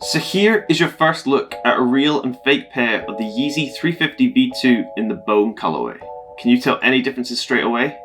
So here is your first look at a real and fake pair of the Yeezy 350 V2 in the bone colorway. Can you tell any differences straight away?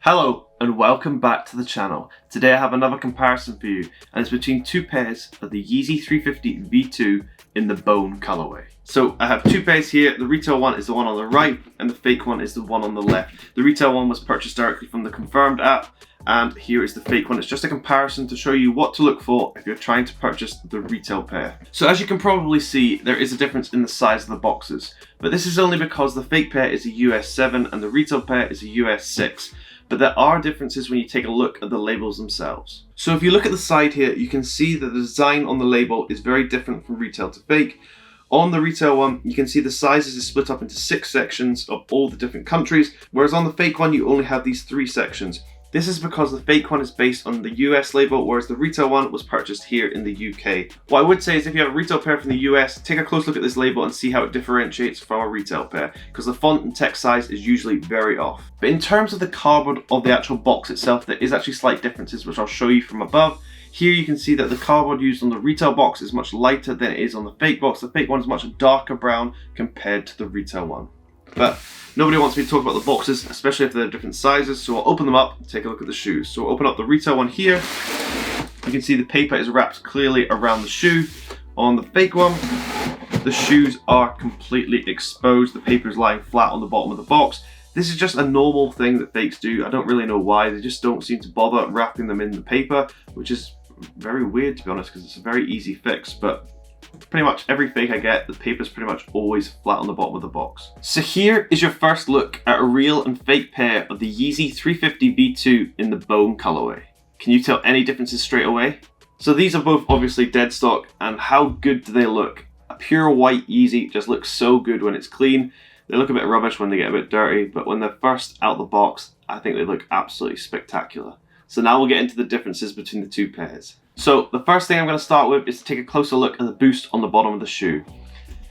Hello and welcome back to the channel. Today I have another comparison for you, and it's between two pairs of the Yeezy 350 V2 in the bone colorway. So I have two pairs here. The retail one is the one on the right and the fake one is the one on the left. The retail one was purchased directly from the Confirmed app, and here is the fake one. It's just a comparison to show you what to look for if you're trying to purchase the retail pair. So as you can probably see, there is a difference in the size of the boxes, but this is only because the fake pair is a US 7 and the retail pair is a US 6. But there are differences when you take a look at the labels themselves. So if you look at the side here, you can see that the design on the label is very different from retail to fake. On the retail one, you can see the sizes is split up into 6 sections of all the different countries, whereas on the fake one, you only have these 3 sections. This is because the fake one is based on the US label, whereas the retail one was purchased here in the UK. What I would say is if you have a retail pair from the US, take a close look at this label and see how it differentiates from a retail pair, because the font and text size is usually very off. But in terms of the cardboard of the actual box itself, there is actually slight differences, which I'll show you from above. Here you can see that the cardboard used on the retail box is much lighter than it is on the fake box. The fake one is much darker brown compared to the retail one. But nobody wants me to talk about the boxes, especially if they're different sizes, so I'll open them up and take a look at the shoes. So we'll open up the retail one here. You can see the paper is wrapped clearly around the shoe. On the fake one, the shoes are completely exposed. The paper is lying flat on the bottom of the box. This is just a normal thing that fakes do. I don't really know why. They just don't seem to bother wrapping them in the paper, which is very weird to be honest, because it's a very easy fix. But pretty much every fake I get, the paper's pretty much always flat on the bottom of the box. So here is your first look at a real and fake pair of the Yeezy 350 V2 in the bone colorway. Can you tell any differences straight away? So these are both obviously dead stock, and how good do they look? A pure white Yeezy just looks so good when it's clean. They look a bit rubbish when they get a bit dirty, but when they're first out the box, I think they look absolutely spectacular. So now we'll get into the differences between the two pairs. So the first thing I'm going to start with is to take a closer look at the boost on the bottom of the shoe.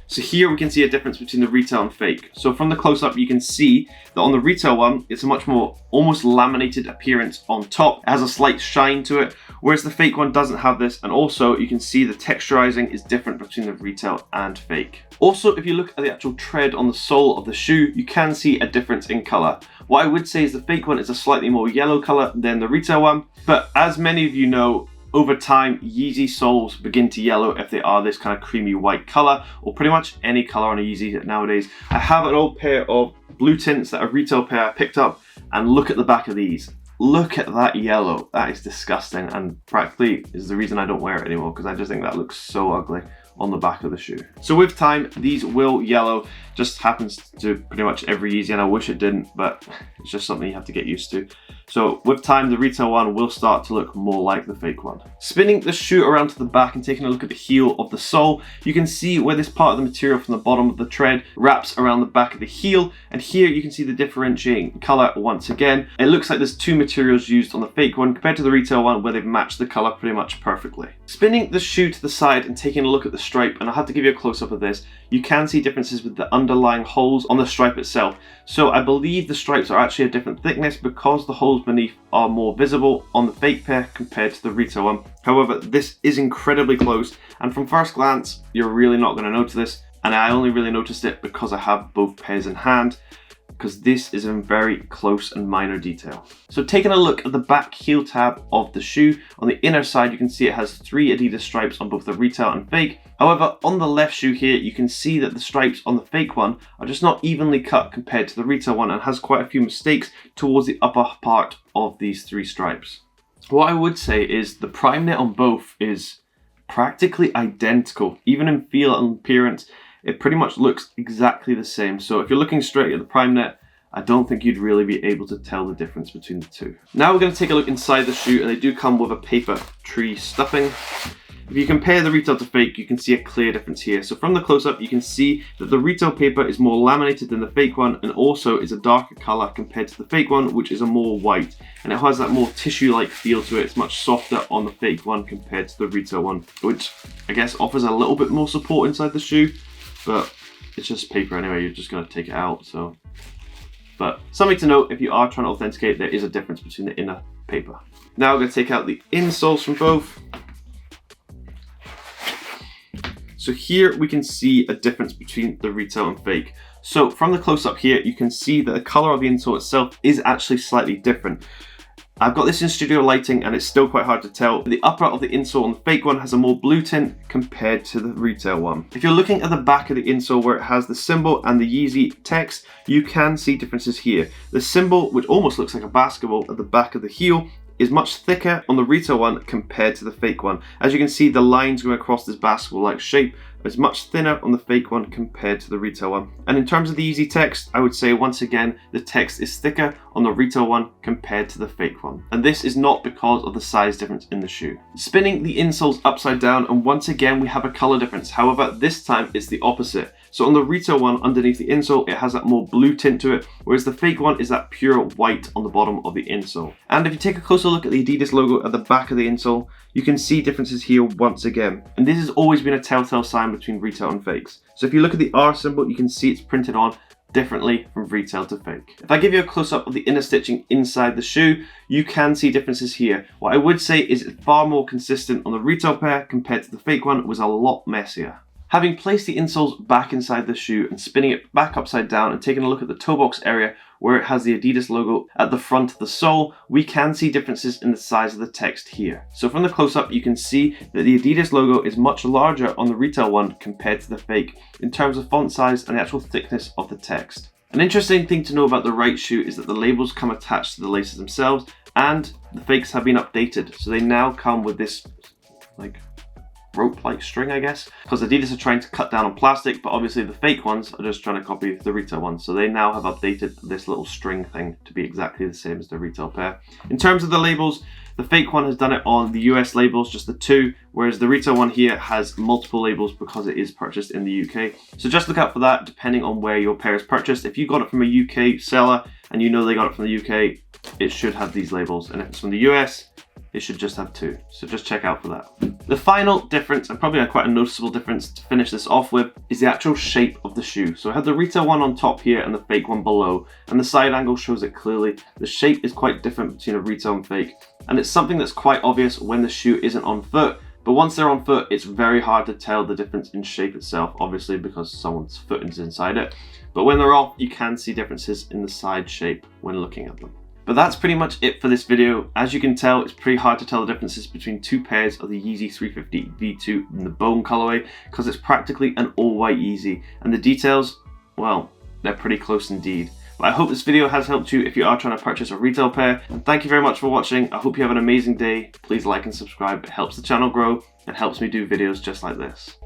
So here we can see a difference between the retail and fake. So from the close-up you can see that on the retail one, it's a much more almost laminated appearance on top. It has a slight shine to it, whereas the fake one doesn't have this. And also you can see the texturizing is different between the retail and fake. Also, if you look at the actual tread on the sole of the shoe, you can see a difference in color. What I would say is the fake one is a slightly more yellow color than the retail one. But as many of you know, over time, Yeezy soles begin to yellow if they are this kind of creamy white color, or pretty much any color on a Yeezy nowadays. I have an old pair of blue tints that a retail pair I picked up, and look at the back of these. Look at that yellow. That is disgusting, and practically is the reason I don't wear it anymore, because I just think that looks so ugly on the back of the shoe. So with time, these will yellow. Just happens to pretty much every Yeezy, and I wish it didn't, but it's just something you have to get used to. So with time, the retail one will start to look more like the fake one. Spinning the shoe around to the back and taking a look at the heel of the sole, you can see where this part of the material from the bottom of the tread wraps around the back of the heel, and here you can see the differentiating color once again. It looks like there's 2 materials used on the fake one compared to the retail one, where they've matched the color pretty much perfectly. Spinning the shoe to the side and taking a look at the stripe, and I'll have to give you a close-up of this, you can see differences with the underlying holes on the stripe itself. So I believe the stripes are actually a different thickness because the holes beneath are more visible on the fake pair compared to the retail one. However, this is incredibly close, and from first glance, you're really not going to notice this, and I only really noticed it because I have both pairs in hand, because this is a very close and minor detail. So taking a look at the back heel tab of the shoe, on the inner side you can see it has 3 Adidas stripes on both the retail and fake. However, on the left shoe here, you can see that the stripes on the fake one are just not evenly cut compared to the retail one, and has quite a few mistakes towards the upper part of these 3 stripes. What I would say is the prime knit on both is practically identical, even in feel and appearance. It pretty much looks exactly the same. So if you're looking straight at the prime knit, I don't think you'd really be able to tell the difference between the two. Now we're going to take a look inside the shoe, and they do come with a paper tree stuffing. If you compare the retail to fake, you can see a clear difference here. So from the close-up, you can see that the retail paper is more laminated than the fake one, and also is a darker color compared to the fake one, which is a more white. And it has that more tissue-like feel to it. It's much softer on the fake one compared to the retail one, which I guess offers a little bit more support inside the shoe. But it's just paper anyway, you're just going to take it out. So, but something to note, if you are trying to authenticate, there is a difference between the inner paper. Now I'm going to take out the insoles from both. So here we can see a difference between the retail and fake. So from the close up here, you can see that the color of the insole itself is actually slightly different. I've got this in studio lighting and it's still quite hard to tell. The upper of the insole on the fake one has a more blue tint compared to the retail one. If you're looking at the back of the insole where it has the symbol and the Yeezy text, you can see differences here. The symbol, which almost looks like a basketball at the back of the heel, is much thicker on the retail one compared to the fake one. As you can see, the lines going across this basketball-like shape is much thinner on the fake one compared to the retail one. And in terms of the Yeezy text, I would say once again, the text is thicker on the retail one compared to the fake one. And this is not because of the size difference in the shoe. Spinning the insoles upside down, and once again, we have a color difference. However, this time it's the opposite. So on the retail one, underneath the insole, it has that more blue tint to it, whereas the fake one is that pure white on the bottom of the insole. And if you take a closer look at the Adidas logo at the back of the insole, you can see differences here once again. And this has always been a telltale sign between retail and fakes. So if you look at the R symbol, you can see it's printed on differently from retail to fake. If I give you a close-up of the inner stitching inside the shoe, you can see differences here. What I would say is it's far more consistent on the retail pair compared to the fake one. It was a lot messier. Having placed the insoles back inside the shoe and spinning it back upside down and taking a look at the toe box area where it has the Adidas logo at the front of the sole, we can see differences in the size of the text here. So from the close-up, you can see that the Adidas logo is much larger on the retail one compared to the fake in terms of font size and the actual thickness of the text. An interesting thing to know about the right shoe is that the labels come attached to the laces themselves, and the fakes have been updated. So they now come with this like rope-like string, I guess, because Adidas are trying to cut down on plastic, but obviously the fake ones are just trying to copy the retail ones. So they now have updated this little string thing to be exactly the same as the retail pair. In terms of the labels, the fake one has done it on the US labels, just the two, whereas the retail one here has multiple labels because it is purchased in the UK. So just look out for that depending on where your pair is purchased. If you got it from a UK seller and you know they got it from the UK, it should have these labels. And if it's from the US, it should just have two. So just check out for that. The final difference, and probably quite a noticeable difference to finish this off with, is the actual shape of the shoe. So I have the retail one on top here and the fake one below, and the side angle shows it clearly. The shape is quite different between a retail and fake, and it's something that's quite obvious when the shoe isn't on foot. But once they're on foot, it's very hard to tell the difference in shape itself, obviously because someone's foot is inside it. But when they're off, you can see differences in the side shape when looking at them. But that's pretty much it for this video. As you can tell, it's pretty hard to tell the differences between two pairs of the Yeezy 350 V2 in the bone colorway because it's practically an all-white Yeezy, and the details, well, they're pretty close indeed. But I hope this video has helped you if you are trying to purchase a retail pair, and thank you very much for watching. I hope you have an amazing day. Please like and subscribe. It helps the channel grow and helps me do videos just like this.